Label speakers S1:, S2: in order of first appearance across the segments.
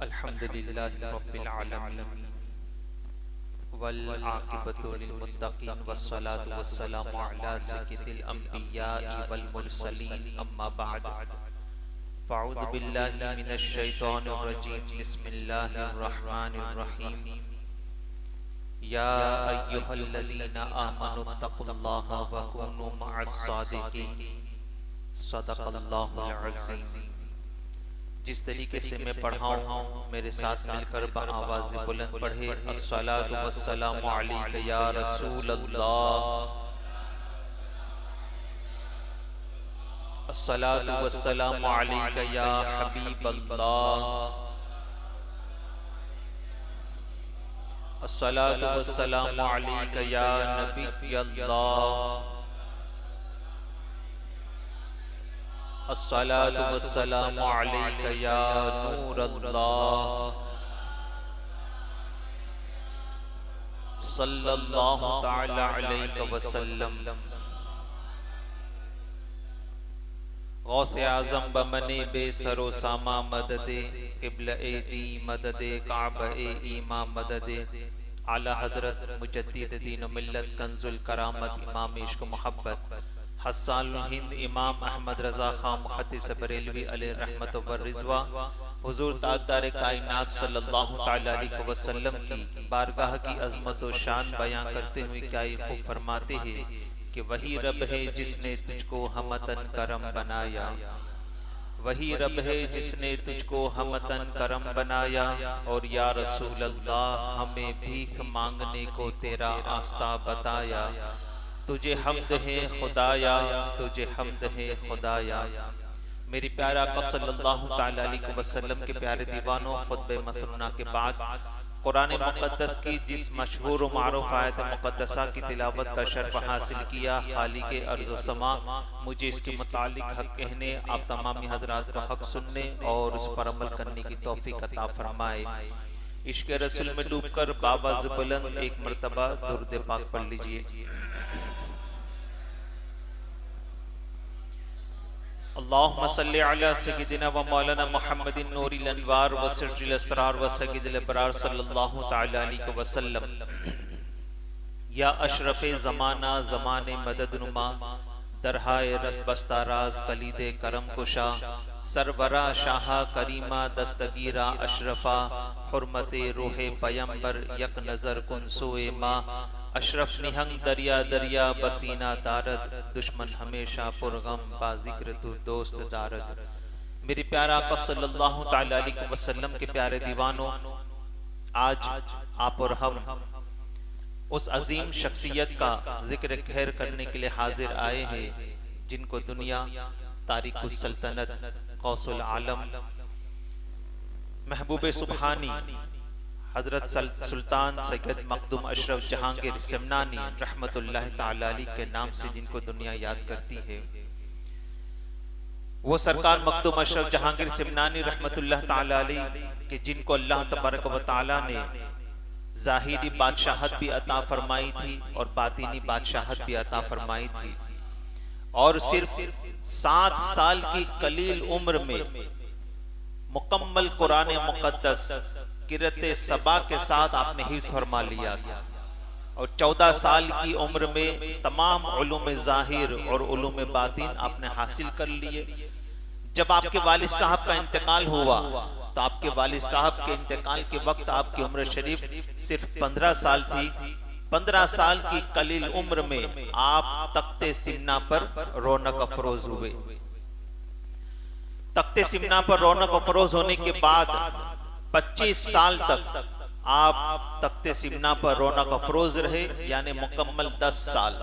S1: अल्हम्दुलिल्लाहि रब्बिल आलमीन वल आक़िबतु लिल मुत्तक़ीन वस्सलातु वस्सलामु अला सय्यिदिल अंबिया'i वल मुरसलीन अम्मा बअद फ़अऊज़ु बिल्लाहि मिनश शैतानिर रजीम बिस्मिल्लाहिर रहमानिर रहीम या अय्युहल्लज़ीना आमनुत्तक़ुल्लाहा व कूनू मअस सादिक़ीन सदक़ल्लाहुल अज़ीम। जिस तरीके से मैं पढ़ाऊं मेरे साथ मिलकर आवाज़ बुलंद पढ़े। अस्सलातु वस्सलामु अलैका या रसूल अल्लाह, अस्सलातु वस्सलामु अलैका या हबीब अल्लाह, अस्सलातु वस्सलामु अलैका या नबी अल्लाह, अस्सलातु वस्सलामु अलैका या नूर अल्लाह, सल्लल्लाहु तआला अलैका वसल्लम। गौसे आज़म बमने बेसरो सामा मददे क़िबला-ए दी मददे काबा-ए ईमा मददे आला हज़रत मुजद्दिद दीन मिल्लत कंजुल करामत इमाम इश्क मोहब्बत हस्सानुल हिंद इमाम अहमद रज़ा खां मुहद्दिस बरेलवी अलैहि रहमत व रिज़वा हुज़ूर ताजदार कायनात सल्लल्लाहु तआला अलैहि वसल्लम की बारगाह की अज़मत व शान बयां करते हुए क्या ये खूब फरमाते हैं कि वही रब है जिसने तुझको हमतन करम बनाया, वही रब है जिसने तुझको हमतन करम बनाया। और या रसूल अल्लाह हमें भीख मांगने को तेरा आस्ता बताया। तुझे हम्द है खुदाया, तुझे हम्द है खुदाया। मेरी प्यारा आका सल्लल्लाहु तआला अलैहि वसल्लम के प्यारे दीवानों, खुतबे मसनूना के बाद कुरान मुक़द्दस की जिस मशहूर व मारूफ आयत मुक़द्दसा की तिलावत का शर्फ हासिल किया, खालिक़े अर्ज़ व समा मुझे इसके मुतालिक हक कहने, आप तमामी हज़रात को हक सुनने और उस पर अमल करने की तौफ़ीक़ अता फरमाए। इश्क़ रसूल में डूबकर बाबाज़ बुलंद एक मरतबा दुरूद पाक पढ़ लीजिए। अल्लाहुम्मा सल्लि अला सय्यिदिना व मौलाना मुहम्मदिन नूरिल अनवार व सिर्रिल असरार व सय्यिदिल अबरार सल्लल्लाहु तआला अलैहि वसल्लम। या अशरफे ज़माना ज़माने मदद नुमा दरहाए बस्ताराज कलीदे करम कुशा सरवरा शाहा करीमा दस्तगीरा अशरफा हुर्मते रूहे पयंबर यक नजर कुन सोए मा अशरफ निहंग दरिया दरिया बसीना दारद दुश्मन हमेशा पुरगम बाजिक्र तू दोस्त दारद। मेरी प्यारा आका सल्लल्लाहु तआला अलैहि वसल्लम के प्यारे दीवानों, आज आप और हम उस अजीम शख्सियत का जिक्र खैर करने के लिए हाजिर आए हैं जिनको दुनिया तारिकुस सल्तनत कौसुल आलम महबूब सुबहानी हजरत सुल्तान सैयद मखदूम अशरफ जहांगीर सिमनानी रहमतुल्लाह ताला अलैह के नाम से जिनको दुनिया याद करती है, वो सरकार मखदूम अशरफ जहांगीर सिमनानी रहमतुल्लाह ताला अलैह के जिनको अल्लाह तबारक व ताला ने ज़ाहिरी बादशाहत भी अता फरमाई थी और बातिनी बादशाहत भी अता फरमाई थी। और सिर्फ 7 साल की कलील उम्र में मुकम्मल कुरान मुक़द्दस किरते सबा के साथ आपने हिफ्ज़ फरमा लिया था और 14 साल की उम्र में तमाम उलूम ज़ाहिर और उलूम बातिन आपने हासिल कर लिए। जब आपके वालिद साहब का इंतकाल हुआ तो आपके वालिद साहब के इंतकाल के वक्त आपकी उम्र शरीफ सिर्फ 15 साल थी। 15 साल की कलील उम्र में आप तख्ते सिमना पर रौनक अफरोज हुए। तख्ते सिमना पर रौनक अफरोज होने के बाद 25 साल तक आप तख्ते सिमना पर रौनक अफरोज रहे, यानी मुकम्मल 10 साल।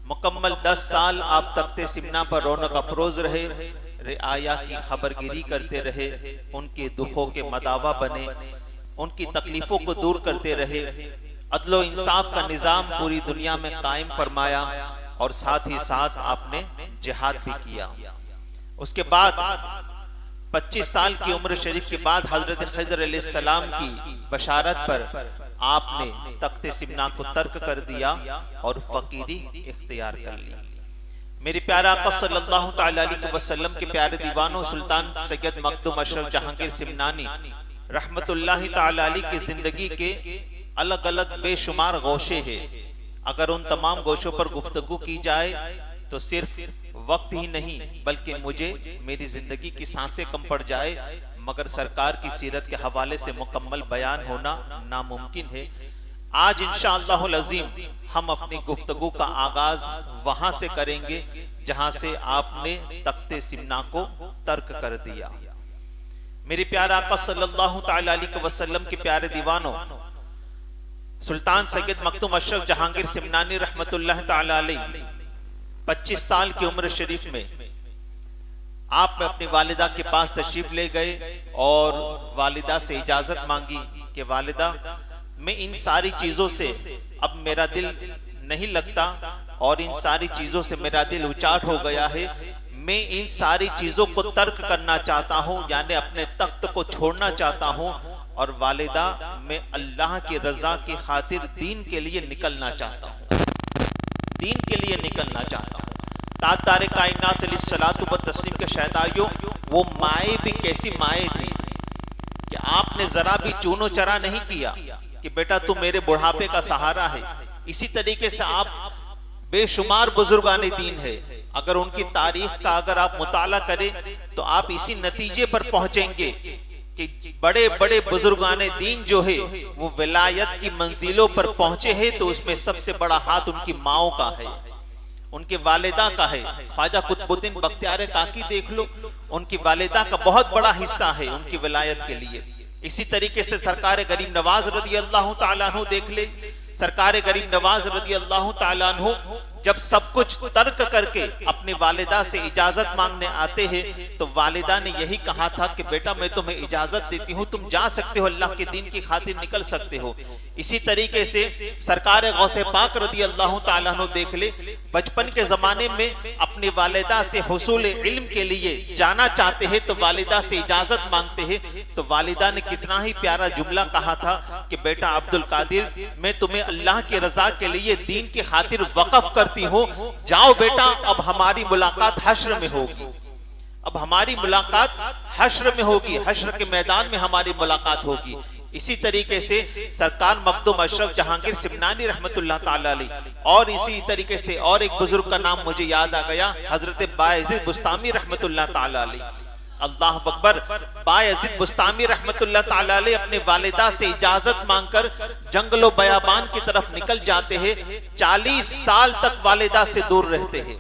S1: मुकम्मल 10 साल आप तख्ते सिमना पर रौनक अफरोज रहे, रिआया की खबरगिरी करते रहे, उनके दुखों के मदावा बने, उनकी तकलीफों को दूर करते रहे, अदलो इंसाफ का निजाम पूरी दुनिया में कायम फरमाया और साथ ही साथ आपने जिहाद भी किया। उसके बाद 25 साल की उम्र शरीफ के बाद हजरत खिज़र अलैहिस्सलाम की बशारत पर आपने तख्ते सिमना को तर्क कर दिया और फकीरी इख्तियार कर ली। मेरे प्यारा आका सल्लल्लाहु तआला अलैहि वसल्लम के प्यारे दीवानों, सुल्तान सैयद मखदूम अशरफ जहांगीर सिमनानी रहमतुल्लाहि ताला अलैह की जिंदगी के अलग अलग बेशुमार गोशे हैं। अगर उन तमाम गोशों पर गुफ्तगू की जाए तो सिर्फ वक्त ही नहीं बल्कि मुझे मेरी जिंदगी की सांसें कम पड़ जाए, मगर सरकार की सीरत के हवाले से मुकम्मल बयान होना नामुमकिन है। आज इंशाअल्लाहुल अज़ीम हम अपनी गुफ्तगू का आगाज वहां से करेंगे जहां से आपने तख्ते सिमना को तर्क कर दिया। मेरे प्यारे आका सल्लल्लाहु तआला अलैहि वसल्लम के प्यारे दीवानों, सुल्तान सैयद मखदूम अशरफ जहांगीर सिमनानी रहमतुल्लाह ताला अलैह 25 साल की उम्र शरीफ में आप अपनी वालिदा के पास तशरीफ ले गए और वालिदा से इजाजत मांगी कि वालिदा, मैं इन सारी चीजों से अब मेरा दिल नहीं लगता और इन सारी चीजों से मेरा दिल उचाट हो गया है। मैं इन सारी चीजों को तर्क करना चाहता हूं, यानी अपने तख्त को छोड़ना चाहता हूं और वालिदा, मैं अल्लाह की रजा की खातिर दीन के लिए निकलना चाहता हूं, दीन के लिए निकलना चाहता हूं। ताजदार कायनात अलैहिस्सलातु व तस्लीम के शहदाइयों, वो माए भी कैसी माए थी कि आपने जरा भी चूनो चरा नहीं किया कि बेटा तू मेरे बुढ़ापे का सहारा है। इसी तरीके से आप बेशुमार बुजुर्गाने दीन है, अगर उनकी तारीख का अगर आप मुताला करें तो आप इसी नतीजे पर पहुंचेंगे कि बड़े बड़े बुजुर्गाने दीन जो है वो विलायत की मंजिलों पर पहुंचे हैं, तो उसमें सबसे बड़ा हाथ उनकी माओ का है, उनके वालिदा का है। ख्वाजा कुतुबुद्दीन बख्तियार काकी देख लो, उनकी वालिदा का बहुत बड़ा हिस्सा है उनकी विलायत के लिए। इसी तरीके से सरकार गरीब नवाज रदी अल्लाह ताला अन्हु देख ले, सरकार गरीब नवाज रदी अल्लाह ताला अन्हु जब सब कुछ तर्क करके अपने वालिदा से इजाजत मांगने आते हैं तो वालिदा ने यही कहा था कि बेटा मैं तुम्हें इजाजत देती हूँ, तुम जा सकते हो, अल्लाह के दीन की खातिर निकल सकते हो। इसी तरीके से सरकार गौसे पाक रदी अल्लाह ताला अन्हु देख ले, बचपन के जमाने में अपनी वालिदा से हुसूल इल्म के लिए जाना चाहते हैं तो वालिदा से इजाजत मांगते हैं, तो वालिदा ने कितना ही प्यारा जुमला कहा था कि बेटा अब्दुल कादिर, मैं तुम्हें अल्लाह की रजा के लिए दीन की खातिर वक़फ करती हूँ, जाओ बेटा, अब हमारी मुलाकात हश्र में होगी, अब हमारी मुलाकात हश्र में होगी, हश्र के मैदान में हमारी मुलाकात होगी। इसी तरीके से सरकार मखदूम अशरफ जहांगीर सिमनानी रहमतुल्लाह ताला अलैह, और इसी तरीके से और एक बुजुर्ग का नाम मुझे याद आ गया, हजरत बायजीद बुस्तामी रहमतुल्लाह ताला अलैह। अल्लाह अकबर, बायजीद बुस्तामी रहमतुल्लाह ताला अलैह अपने वालिदा से इजाजत मांगकर जंगलो बयाबान की तरफ निकल जाते हैं। 40 साल तक वालिदा से दूर रहते हैं,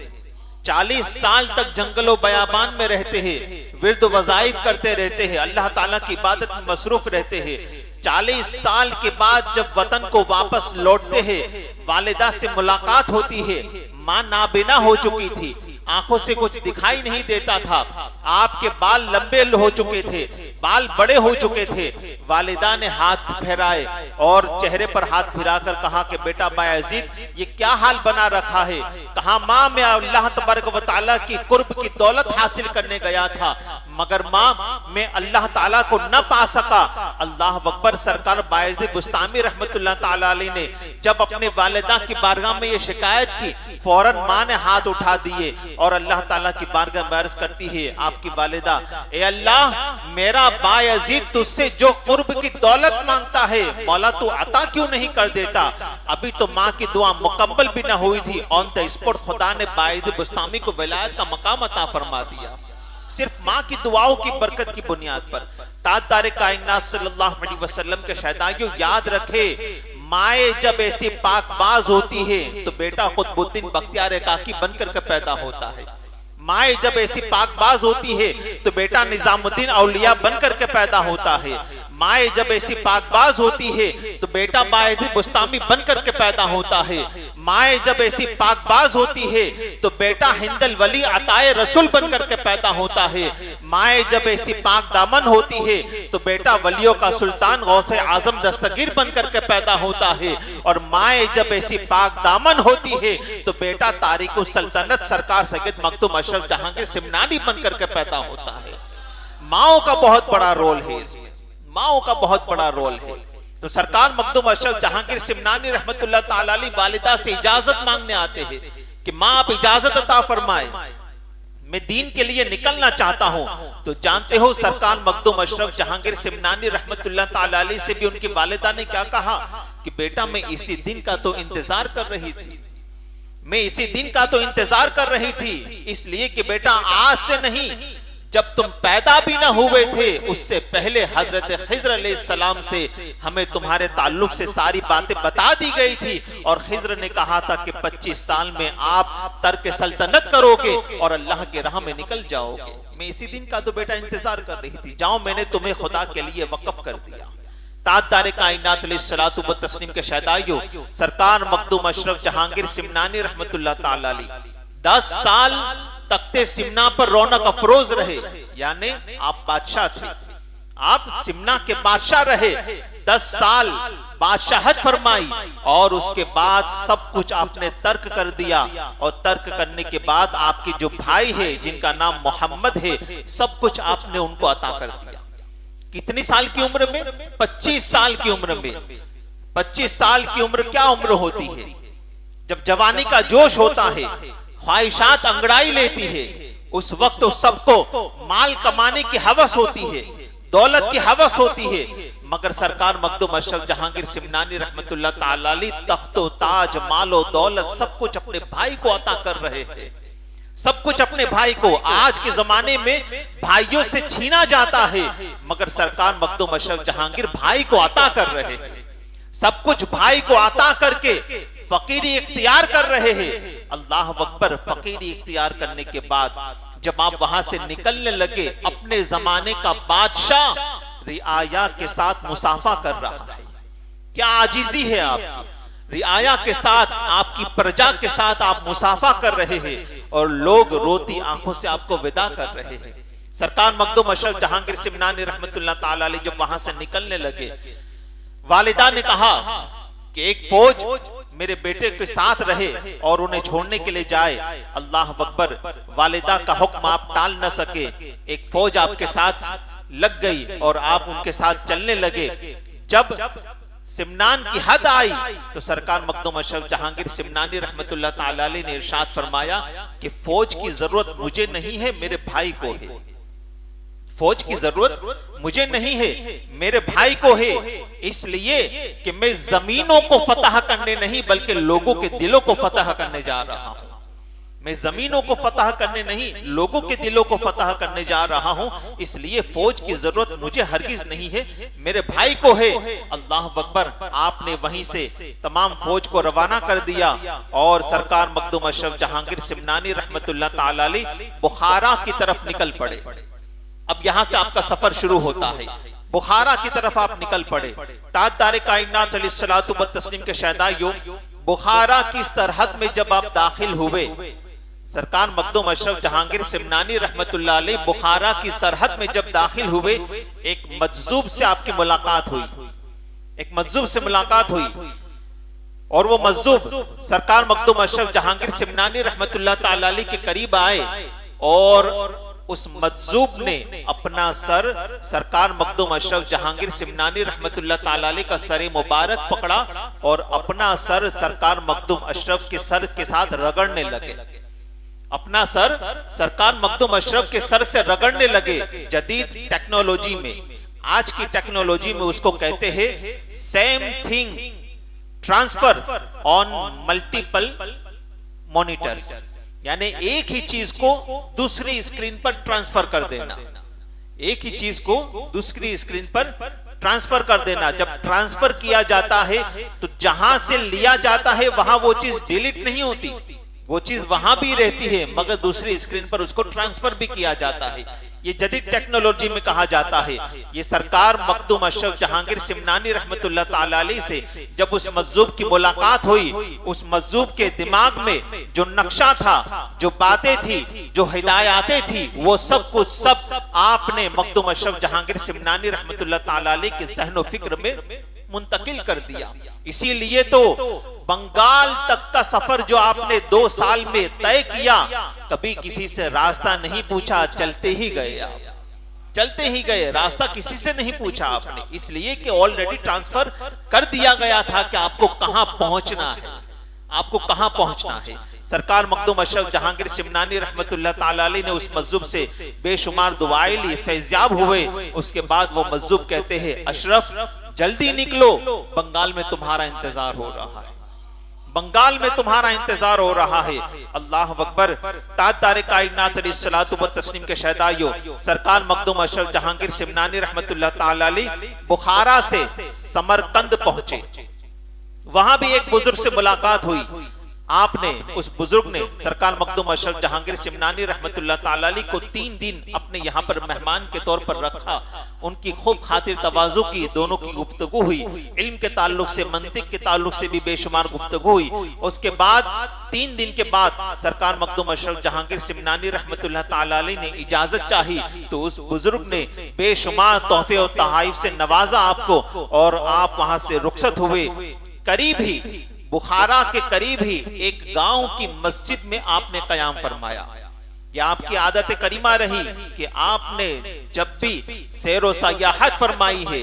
S1: 40 साल तक जंगलो बयाबान में रहते हैं, विर्द वज़ाइफ करते रहते हैं, अल्लाह ताला की इबादत में मसरूफ रहते हैं। 40 साल के बाद जब वतन को वापस लौटते हैं, वालिदा से मुलाकात होती है। मां नाबिना हो चुकी थी, आंखों से कुछ दिखाई नहीं देता था, आपके बाल लंबे हो चुके थे, बाल बड़े हो चुके थे। वालिदा ने हाथ फहराए और चेहरे पर हाथ फिराकर कहा कि बेटा बायजीद, ये क्या हाल बना रखा है? कहा मां, मैं अल्लाह तबारक व तआला की कुर्ब की दौलत हासिल करने गया था, मगर मां मैं अल्लाह ताला को न पा सका। अल्लाह अकबर, सरकार बायजीद बुस्तामी रहमतुल्लाह ताला अलैह ने जब अपने वालिदा की बारगाह में ये शिकायत की, फौरन मां ने हाथ उठा दिए और अल्लाह ताला की बारगाह में अर्ज करती है आपकी वालिदा, ए अल्लाह, मेरा बायजीद तुझसे जो कुर्ब की दौलत मांगता है, मौला तू अता क्यों नहीं कर देता? अभी तो मां की दुआ मुकम्मल भी न हुई थी, ऑन द स्पॉट खुदा ने बायजीद बुस्तामी को विलायत का मकाम अता फरमा दिया, सिर्फ मां की दुआओं की बरकत की बुनियाद पर। ताजदार कायनात सल्लल्लाहु अलैहि वसल्लम के शहदाइयों, याद रखे, माए जब ऐसी पाकबाज होती है तो बेटा कुतुबुद्दीन बख्तियार काकी बनकर के पैदा होता है। माए जब ऐसी पाकबाज होती है तो बेटा निजामुद्दीन औलिया बनकर के पैदा होता है। माए जब ऐसी पाकबाज होती है तो बेटा बायजीद बुस्तामी बनकर के पैदा होता है। माए जब ऐसी पाकबाज होती है तो बेटा हिंदल वली अताए रसूल बनकर के पैदा होता है। माए जब ऐसी पाक दामन होती है तो बेटा वलियों का सुल्तान गौसे आजम दस्तगीर बनकर के पैदा होता है। और माए जब ऐसी पाक दामन होती है तो बेटा तारिक सल्तनत सरकार सैयद मखदूम अशरफ जहांगीर सिमनानी बनकर के पैदा होता है। माओ का बहुत बड़ा रोल है इसमें, माओ का बहुत बड़ा रोल है। तो सरकार मखदूम अशरफ जहांगीर सिमनानी रहमतुल्लाह ताला अलैह वालिदा से इजाजत मांगने आते हैं कि मां आप इजाजत अता फरमाए, मैं दीन के लिए निकलना चाहता हूं। तो जानते हो सरकार मखदूम अशरफ जहांगीर सिमनानी रहमतुल्लाह ताला अलैह से भी उनकी वालिदा ने क्या कहा कि बेटा मैं इसी दिन का तो इंतजार कर रही थी, मैं इसी दिन का तो इंतजार कर रही थी, इसलिए कि बेटा आज से नहीं, जब तुम पैदा भी ना हुए थे उससे पहले हजरत खिज्र अलैहिस्सलाम से हमें तुम्हारे ताल्लुक से सारी बातें बता दी गई थी। और खिज्र ने कहा था कि 25 साल में आप तर्क सल्तनत करोगे और अल्लाह के राह में निकल जाओगे। मैं इसी दिन का तो बेटा इंतजार कर रही थी, जाओ मैंने तुम्हें खुदा के लिए वक्फ कर दिया। ताजदार कायनात अलैहिस्सलातु व तस्लीम के शहदाइयों सरकार मखदूम अशरफ जहांगीर सिमनानी रहमतुल्लाह ताला अलैह 10 साल तख्ते सिमना पर रौनक अफरोज रहे, यानी आप बादशाह थे, आप सिमना के बादशाह रहे, 10 साल बादशाहत फरमाई और उसके बाद सब कुछ आपने तर्क कर दिया। और तर्क करने के बाद आपकी जो भाई है जिनका नाम मोहम्मद है, सब कुछ आपने उनको अता कर दिया। कितनी साल की उम्र में? 25 साल की उम्र में। 25 साल की उम्र क्या उम्र होती है? जब जवानी का जोश होता है, ख्वाहिशात अंगड़ाई लेती है, उस वक्त तो सबको माल कमाने की हवस होती है, दौलत की हवस होती है। मगर सरकार मखदूम अशरफ जहांगीर सिमनानी रहमतुल्लाह ताला अलैह तख्तो ताज मालो दौलत सब कुछ अपने भाई को अता कर रहे हैं, सब कुछ अपने भाई को। आज के जमाने में भाइयों से छीना जाता है, मगर सरकार मखदूम अशरफ जहांगीर भाई को अता कर रहे हैं, सब कुछ भाई को अता करके फकीरी इख्तियार कर रहे हैं। अल्लाह अकबर। फकीरी इख्तियार करने के बाद जब आप वहां से निकलने लगे, अपने जमाने का बादशाह रियाया के साथ मुसाफा कर रहा है। क्या आजीजी है आपकी, रियाया के साथ, आपकी प्रजा के साथ आप मुसाफा कर रहे हैं और लोग रोती आंखों से आपको विदा कर रहे हैं। सरकार मखदूम अशरफ जहांगीर सिमनानी रहमतुल्लाह ताला अलैह जब वहां से निकलने लगे, वालिदा ने कहा कि एक फौज मेरे बेटे के साथ रहे और उन्हें छोड़ने के लिए जाए। अल्लाह अकबर। वालिदा का हुक्म आप टाल न सके, एक फौज आपके साथ लग गई और आप उनके साथ चलने लगे। जब सिमनान की हद आई तो सरकार मखदूम अशरफ जहांगीर सिमनानी रहमतुल्लाह ताला अलैह ने इरशाद फरमाया कि फौज की जरूरत मुझे नहीं है, मेरे भाई को है। फौज की जरूरत मुझे नहीं है, मेरे भाई को है, इसलिए कि मैं जमीनों को फतह करने नहीं बल्कि लोगों के दिलों को फतह करने जा रहा हूं। मैं जमीनों को फतह करने नहीं, लोगों के दिलों को फतह करने जा रहा हूं, इसलिए फौज की जरूरत मुझे हरगिज नहीं है, मेरे भाई को है। अल्लाह अकबर। आपने वहीं से तमाम फौज को रवाना कर दिया और सरकार मखदूम अशरफ जहांगीर सिमनानी रहमतुल्लाह ताला अलैह बुखारा की तरफ निकल पड़े। अब यहां से आपका सफर शुरू होता है, बुखारा की तरफ आप निकल पड़े। ताजदार कायनात अलैहिस्सलातु व तस्लीम के शहदाइयों, बुखारा की सरहद में जब आप दाखिल हुए, सरकार मखदूम अशरफ जहांगीर सिमनानी रहमतुल्लाह अलैह बुखारा की सरहद में जब दाखिल हुए, एक मजजूब से आपकी मुलाकात हुई, एक मजजूब से मुलाकात हुई और वो मजजूब सरकार मखदूम अशरफ जहांगीर सिमनानी रहमतुल्लाह ताला अलैह के करीब आए और उस मजजूब ने अपना सर सरकार मखदूम अशरफ जहांगीर सिमनानी रहमतुल्लाह ताला अलैह का सर मुबारक पकड़ा और अपना सर सरकार मखदूम अशरफ के सर के साथ रगड़ने लगे। अपना सर सरकार मखदूम अशरफ के सर से रगड़ने लगे। जदीद टेक्नोलॉजी में, आज की टेक्नोलॉजी में उसको कहते हैं same thing transfer on multiple monitors, यानी एक ही चीज को दूसरी स्क्रीन पर ट्रांसफर कर देना, एक ही चीज को दूसरी स्क्रीन पर ट्रांसफर कर देना। जब ट्रांसफर किया जाता है तो जहां से लिया जाता है वहां वो चीज डिलीट नहीं होती, वो चीज वहां भी रहती है मगर दूसरी स्क्रीन पर उसको ट्रांसफर भी किया जाता है। ये जदीद टेक्नोलॉजी में कहा जाता है। ये सरकार मखदूम अशरफ जहांगीर सिमनानी रहमतुल्लाह ताला अलैह से जब उस मजजूब की मुलाकात हुई, उस मजजूब के दिमाग में जो नक्शा था, जो बातें थी, जो हिदायतें थी, वो सब कुछ सब आपने मखदूम अशरफ जहांगीर सिमनानी रहमतुल्लाह ताला अलैह के ज़हन व फिक्र में मुंतकिल कर दिया। इसीलिए तो बंगाल तक का सफर जो आपने 2 साल में तय किया, कभी किसी से रास्ता नहीं पूछा, चलते ही गए आप, चलते ही गए, रास्ता किसी से नहीं पूछा आपने, इसलिए कि ऑलरेडी ट्रांसफर कर दिया गया था कि आपको कहां पहुंचना है, आपको कहां पहुंचना है। सरकार मखदूम अशरफ जहांगीर सिमनानी रहमतुल्लाह ताला अलैह ने उस मजजूब से बेशुमार दुआएं ली, फैज़याब हुए। उसके बाद वो मजजूब कहते हैं, अशरफ जल्दी निकलो, बंगाल में तुम्हारा इंतजार हो रहा है, बंगाल में तुम्हारा इंतजार हो रहा है। अल्लाह अकबर। ताजदार कायनात अलैहिस्सलातु व तस्लीम के शहदाइयों, सरकार मखदूम अशरफ जहांगीर सिमनानी रहमतुल्लाह ताला अलैह बुखारा से समरकंद पहुंचे। वहां भी एक बुजुर्ग से मुलाकात हुई। आपने, उस बुजुर्ग ने सरकार मखदूम अशरफ जहांगीर सिमनानी रहमतुल्लाह ताला अलैह को 3 दिन अपने यहाँ पर मेहमान के तौर पर रखा। उनकी खूब खातिर तवाज़ु की, दोनों की गुफ्तगू हुई, इल्म के ताल्लुक से, मंतिक के ताल्लुक से भी बेशुमार गुफ्तगू हुई। उसके बाद 3 दिन के बाद सरकार मखदूम अशरफ जहांगीर सिमनानी रहमतुल्लाह ताला अलैह ने इजाजत चाही, तो उस बुजुर्ग ने बेशुमार तोहफे और तहाइफ से नवाजा आपको, और आप वहां से रुखसत हुए। करीब ही, बुखारा के करीब ही एक गांव की मस्जिद में आपने कयाम फरमाया। यह आपकी आदत करीमा रही कि आपने जब भी सैरो सयाहत फरमाई है,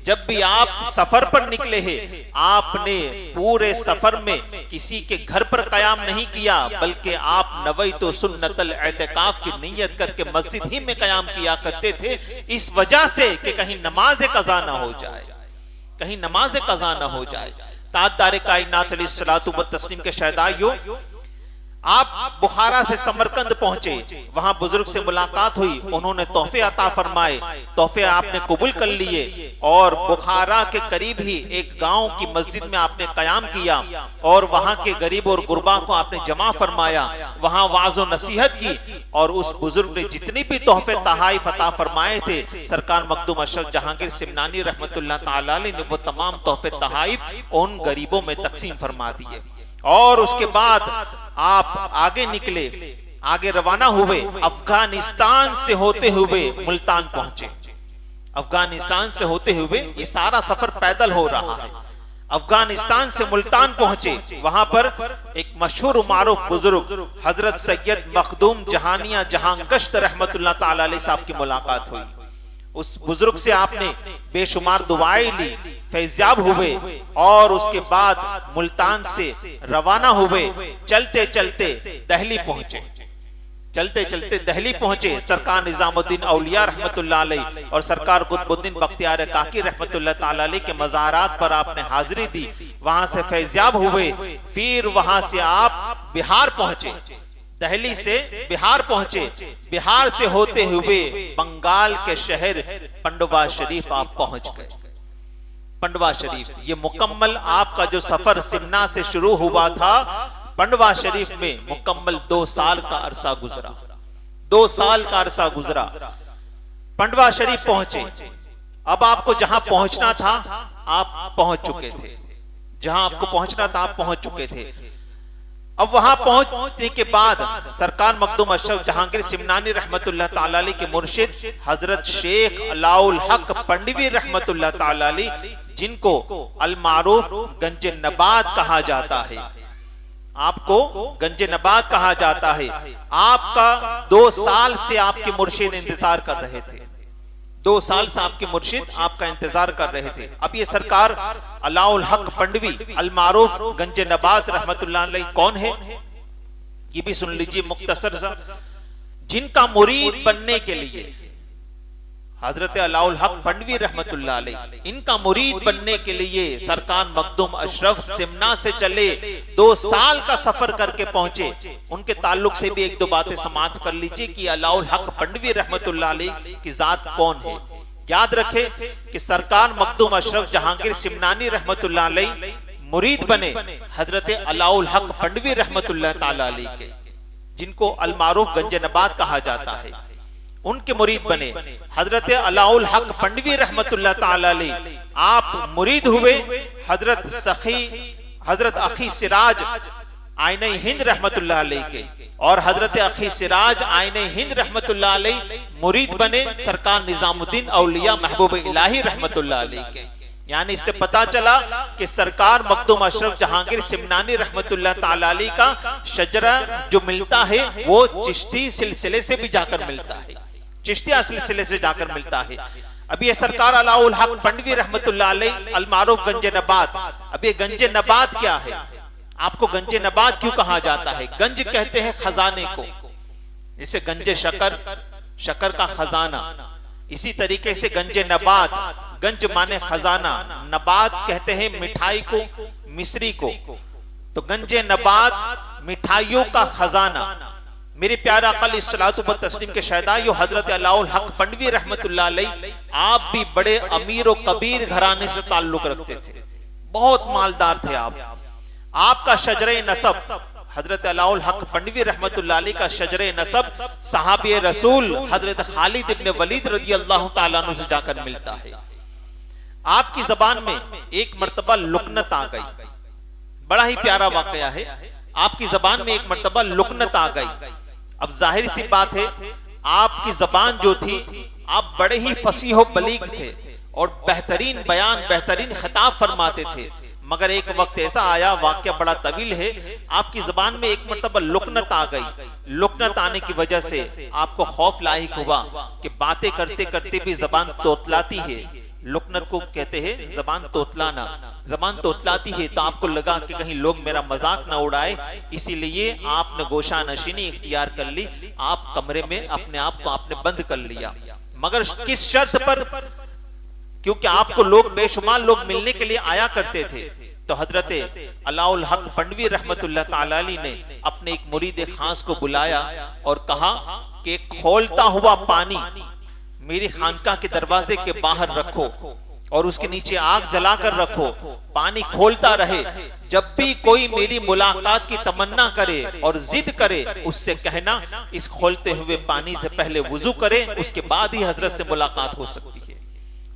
S1: जब भी आप सफर पर निकले हैं, आपने पूरे सफर में किसी के घर पर कयाम नहीं किया, बल्कि आप नवैतो सुन्नतल एतिकाफ की नियत करके मस्जिद ही में कयाम किया करते थे, इस वजह से कि कहीं नमाज कज़ा ना हो जाए, कहीं नमाज कज़ा ना हो जाए। ताजदार कायनात अलैहिस्सलातु व तस्लीम के शहदाइयों, आप बुखारा से समरकंद पहुंचे। वहां बुजुर्ग से मुलाकात हुई, उन्होंने तोहफे अता फरमाए, तोहफे आपने कबूल कर लिए, और बुखारा के करीब ही एक गांव की मस्जिद में आपने कयाम किया, और वहां के गरीब और गुरबा को आपने जमा फरमाया, वहां वाज़ व नसीहत की। और उस बुजुर्ग ने जितनी भी तोहफे तहाइफ अता फरमाए थे, सरकार मखदूम अशरफ जहांगीर सिमनानी रहमतुल्लाह ताला अलैह ने वो तमाम तोहफे तहाइफ उन गरीबों में तकसीम फरमा दिए। और उसके बाद आप आगे निकले, आगे रवाना हुए, अफगानिस्तान से होते हुए मुल्तान पहुंचे। अफगानिस्तान से होते हुए ये सारा सफर पैदल हो रहा है। अफगानिस्तान से मुल्तान पहुंचे, वहां पर एक मशहूर मारूफ बुजुर्ग हजरत सैयद मखदूम जहानिया जहांगश्त रहमतुल्लाह ताला अलैह साहब की मुलाकात हुई। उस बुजुर्ग से आपने बेशुमार दुआएं ली, फैज़याब हुए, और उसके बाद मुल्तान से रवाना हुए। चलते चलते दिल्ली पहुंचे, चलते चलते दिल्ली पहुंचे। सरकार निजामुद्दीन औलिया रहमतुल्लाह अलैह और सरकार कुतुबुद्दीन बख्तियार काकी रहमतुल्लाह ताला अलैह के मज़ारात पर आपने हाजिरी दी, वहां से फैज़याब हुए। फिर वहां से आप बिहार पहुंचे, दिल्ली से बिहार पहुंचे। बिहार से होते हुए बंगाल के शहर पंडवा शरीफ आप पहुंच गए। पंडवा शरीफ, ये मुकम्मल आपका जो सफर सिमना से शुरू हुआ था, पंडवा शरीफ में मुकम्मल 2 साल का अरसा गुजरा। 2 साल का अरसा गुजरा। पंडवा शरीफ पहुंचे। अब आपको जहां पहुंचना था आप पहुंच चुके थे, जहां आपको पहुंचना था आप पहुंच चुके थे। अब वहां पहुंचने के बाद सरकार मखदूम अशरफ जहांगीर सिमनानी रहमतुल्लाह ताला अलैह के मुर्शिद हजरत शेख अलाउल हक पंडवी रहमतुल्लाह ताला अलैह, जिनको अल मारूफ गंजे नबात कहा जाता है, आपको गंजे नबात कहा जाता है, आपका 2 साल से आपके मुर्शिद इंतजार कर रहे थे। 2 साल से आपके मुर्शिद आपका इंतजार कर रहे थे। अब ये सरकार अलाउल हक पंडवी अल मारूफ गंजे नबात रहमतुल्लाह अलैह कौन है, ये भी सुन लीजिए मुख्तसर सा। जिनका मुरीद बनने के लिए हजरत अलाउल हक पंडवी रहमतुल्लाह अलैह, इनका मुरीद बनने के लिए सरकार मखदूम अशरफ सिमना से चले, 2 साल का सफर करके पहुंचे। उनके ताल्लुक से भी 1-2 बातें समाप्त कर लीजिए कि अलाउल हक पंडवी रहमतुल्लाह अलैह की जात कौन है। याद रखे कि सरकार मखदूम अशरफ जहांगीर सिमनानी रहमतुल्लाह अलैह मुरीद बने हजरत अलाउल हक पंडवी रहमतुल्लाह ताला अलैह के, जिनको अल मारूफ गंजे नबात कहा जाता है, उनके मुरीद बने हजरत अलाउल हक पंडवी रहमतुल्लाह ताला अलैह। आप मुरीद हुए हजरत अखी सिराज आईने हिंद रहमतुल्लाह अलैह के, और हजरत अखी सिराज आईने हिंद रहमतुल्लाह अलैह मुरीद बने सरकार निजामुद्दीन औलिया महबूब इलाही रहमतुल्लाह अलैह के। यानी इससे पता चला कि सरकार मखदूम अशरफ जहांगीर सिमनानी रहमतुल्लाह ताला अलैह का शजरा जो मिलता है वो चिश्ती सिलसिले से भी जाकर मिलता है, चिश्तिया सिलसिले से जाकर मिलता है। अब ये सरकार अलाउल हक पंडवी रहमतुल्लाह अलैह अल मारूफ गंजे नबात, अब ये गंजे नबात क्या है आपको गंजे नबात क्यों कहा जाता है? गंज कहते हैं खजाने को, जैसे गंजे शकर, शकर का खजाना, इसी तरीके से गंजे नबात, गंज माने खजाना, नबात कहते हैं मिठाई को, मिश्री को, तो गंजे नबात मिठाइयों का खजाना। मेरे प्यारे आका अलैहिस्सलातु व तस्लीम के शहदाइयों हजरत अलाउल हक पंडवी रहमतुल्लाह अलैह, आप भी बड़े अमीर और कबीर घराने से ताल्लुक रखते थे, बहुत मालदार थे आप। आपका शजरे नसब हजरत अलाउल हक पंडवी रहमतुल्लाह अलैह का शजरे नसब सहाबी रसूल हजरत खालिद इब्न वलीद रजी अल्लाह तआला अन्हु से जाकर मिलता है। आपकी जबान में एक मर्तबा लुकनत आ गई, बड़ा ही प्यारा वाकया है। आपकी जबान में एक मर्तबा लुकनत आ गई। अब जाहिर सी बात है, आपकी जबान जो थी, आप बड़े ही फसीह बलीग थे और बेहतरीन बयान, बेहतरीन खिताब फरमाते थे। मगर एक वक्त ऐसा आया, वाकया बड़ा तवील है, आपकी जबान में एक मर्तबा लुकनत आ गई। लुकनत आने की वजह से आपको खौफ लाहिक हुआ कि बातें करते करते भी जबान तोतलाती है। लुकनत को कहते हैं जबान तोतलाना, जबान तोतलाती है। तो आपको लगा कि कहीं लोग मेरा मजाक ना उड़ाए, इसीलिए आपने गोशा नशीनी इख्तियार कर ली, आप कमरे में अपने आप को आपने बंद कर लिया। मगर किस शर्त पर? क्योंकि आपको लोग, बेशुमार लोग मिलने के लिए आया करते थे। तो हजरत अलाउल हक पंडवी रहमतुल्लाह तआला अलैह ने अपने एक मुरीद खास को बुलाया और कहा कि खोलता हुआ पानी मेरी खानका के दरवाजे के बाहर रखो और उसके नीचे आग जलाकर रखो, पानी खोलता रहे। जब भी कोई मेरी मुलाकात की तमन्ना करे और जिद करे, उससे कहना इस खोलते हुए पानी से पहले वुजू करे, उसके बाद ही हजरत से मुलाकात हो सकती है,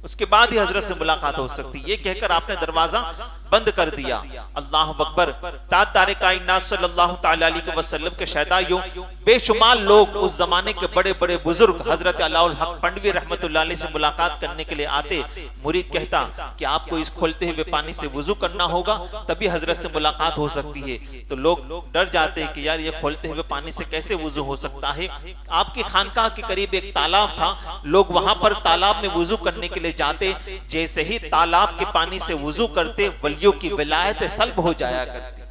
S1: उसके बाद ही हजरत से मुलाकात हो सकती है। ये कहकर आपने दरवाजा बंद कर दिया। अल्लाह अकबर। ताजदार कायनात सल्लल्लाहु तआला अलैहि वसल्लम के शहदाइयों, बेशुमार लोग उस जमाने के बड़े बड़े बुजुर्ग हजरत अलाउल हक पंडवी रहमतुल्लाह अलैह से मुलाकात करने के लिए आते। मुरीद कहता कि आपको इस खोलते हुए पानी से वुजू करना होगा, तभी हजरत से मुलाकात हो सकती है। तो लोग डर जाते हैं कि यार ये खोलते हुए पानी से कैसे वुजू हो सकता है। आपकी खानकाह के करीब एक तालाब था, लोग वहां पर तालाब में वुजू करने के लिए जाते। जैसे ही तालाब के पानी से वुजू करते, वलियों की विलायत सल्ब हो जाया करती,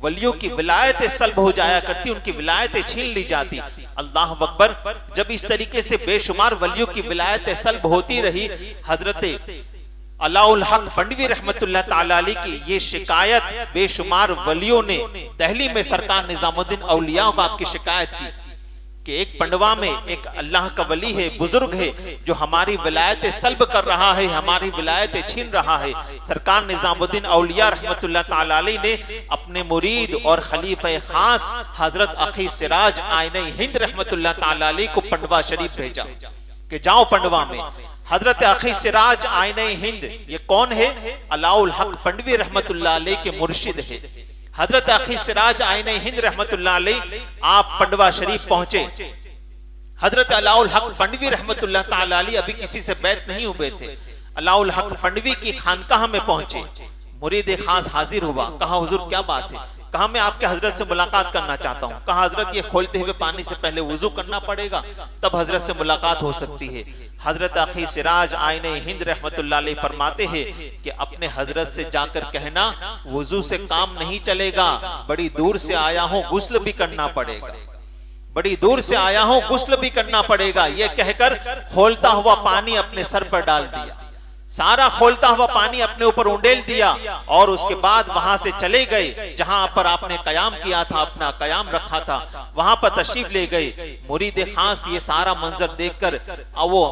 S1: वलियों की विलायत सल्ब हो जाया करती, उनकी विलायतें छीन ली जाती। अल्लाह अकबर। जब इस तरीके से बेशुमार वलियों की विलायत सल्ब होती रही, हजरत अलाउल हक पंडवी रहमतुल्लाह तआला अलैह की ये शिकायत बेशुमार वलियों ने दिल्ली में सरकार निजामुद्दीन औलिया को आपकी शिकायत की कि एक पंडवा में एक अल्लाह का वली है, बुजुर्ग है, जो हमारी विलायतें सल्ब कर रहा है, हमारी विलायतें छीन रहा है। सरकार निजामुद्दीन औलिया रहमतुल्लाह तआला अलैह ने अपने मुरीद और खलीफा खास हजरत अखी सिराज आइने हिंद रहमतुल्लाह तआला अलैह को पंडवा शरीफ भेजा कि जाओ पंडवा में। हजरत अखी सिराज आइने हिंद, ये कौन है? अलाउल हक पंडवी रहमतुल्लाह अलैह के मुर्शिद है। हजरत अखी सिराज आइने हिंद रहमतुल्लाह अलैह आप पंडवा शरीफ पहुंचे। हजरत अलाउल हक पंडवी रहमतुल्लाह तआला अलैह अभी किसी से बैत नहीं हुए थे। अलाउल हक पंडवी की खानकाह में पहुंचे, मुरीद खास हाजिर हुआ, कहा हुजूर क्या बात है? कहा मैं आपके हजरत से मुलाकात करना चाहता हूँ। कहा हजरत ये खोलते हुए पानी से पहले वुजू करना पड़ेगा, तब हजरत से मुलाकात हो सकती है। हजरत अखी सिराज आइने हिंद रहमतुल्लाह अलैह फरमाते हैं कि अपने हजरत से जाकर कहना वुजू से काम नहीं चलेगा, बड़ी दूर से आया हूँ, गुस्ल भी करना पड़ेगा, बड़ी दूर से आया हूँ, गुस्ल भी करना पड़ेगा। यह कहकर खोलता हुआ पानी अपने सर पर डाल दिया, सारा खोलता हुआ पानी अपने ऊपर उंडेल दिया और उसके बाद वहां से चले गए जहां पर आपने कयाम किया था, अपना कयाम रखा था, वहां पर तशरीफ ले गए। मुरीद खास ये सारा मंजर देखकर वो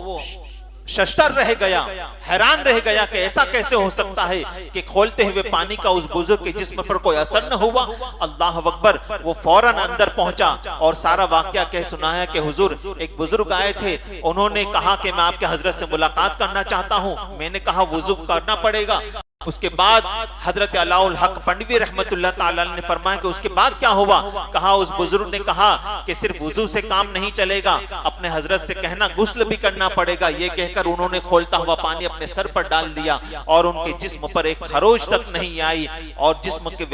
S1: शशतर रह गया, हैरान रह गया कि ऐसा कैसे हो सकता है कि खोलते हुए पानी का उस बुजुर्ग के जिस्म पर कोई असर न हुआ। अल्लाह अकबर। वो फौरन अंदर पहुंचा और सारा वाकया कह सुनाया कि हुजूर एक बुजुर्ग आए थे, उन्होंने कहा कि मैं आपके हजरत से मुलाकात करना चाहता हूं। मैंने कहा वुजू करना पड़ेगा। उसके बाद हजरत अलाउल हक पंडवी रहमतुल्लाह तआला ने फरमाया कि उसके बाद क्या हुआ? कहा उस बुजुर्ग ने कहा कि सिर्फ वुजू से काम नहीं चलेगा, अपने हजरत से कहना गुस्ल भी करना पड़ेगा। ये कहकर उन्होंने खोलता हुआ पानी अपने सर पर डाल दिया और उनके जिस्म पर एक खरोच तक नहीं आई और जिस्म के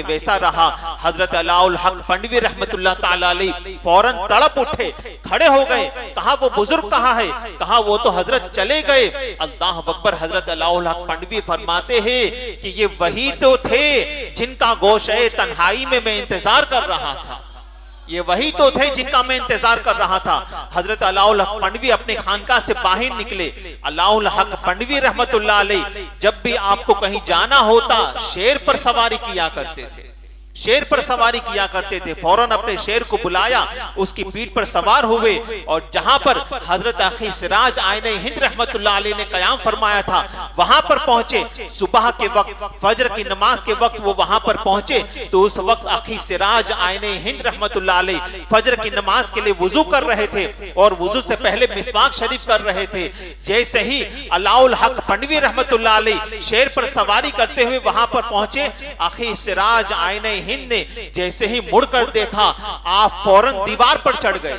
S1: वैसा रहा। हजरत अलाउल हक पंडवी रहमतुल्लाह तआला अलैह फौरन तड़प उठे, खड़े हो गए। कहा वो बुजुर्ग कहाँ है? कहा वो तो हजरत चले गए। अल्लाह अकबर। हजरत अलाउल हक पंडवी फरमाते फरमाते हैं कि ये वही तो थे जिनका गोशे तन्हाई में मैं इंतजार कर रहा था, ये वही तो थे जिनका मैं इंतजार कर रहा था। हजरत अलाउल हक पंडवी अपने खानका से बाहर निकले। अलाउल हक पंडवी रहमतुल्लाह अलैह जब भी आपको कहीं जाना होता शेर पर सवारी किया करते थे, शेर पर सवारी किया करते थे। फौरन अपने शेर को बुलाया, उसकी पीठ पर सवार हुए और जहां पर हजरत आखी सिराज आईने हिंद रहमतुल्लाह अलैह ने कयाम फरमाया था वहां पर पहुंचे। सुबह के वक्त फजर की नमाज के वक्त वो वहां पर पहुंचे तो उस वक्त आखी सिराज आईने हिंद रहमतुल्लाह अलैह फजर की नमाज के लिए वुजू कर रहे थे और वुजू से पहले मिसवाक शरीफ कर रहे थे। जैसे ही अलाउल हक पंडवी रहमतुल्लाह अलैह शेर पर सवारी करते हुए वहां पर पहुंचे, आखी सिराज आईने हिंद ने जैसे ही मुड़कर देखा आप फौरन दीवार पर चढ़ गए,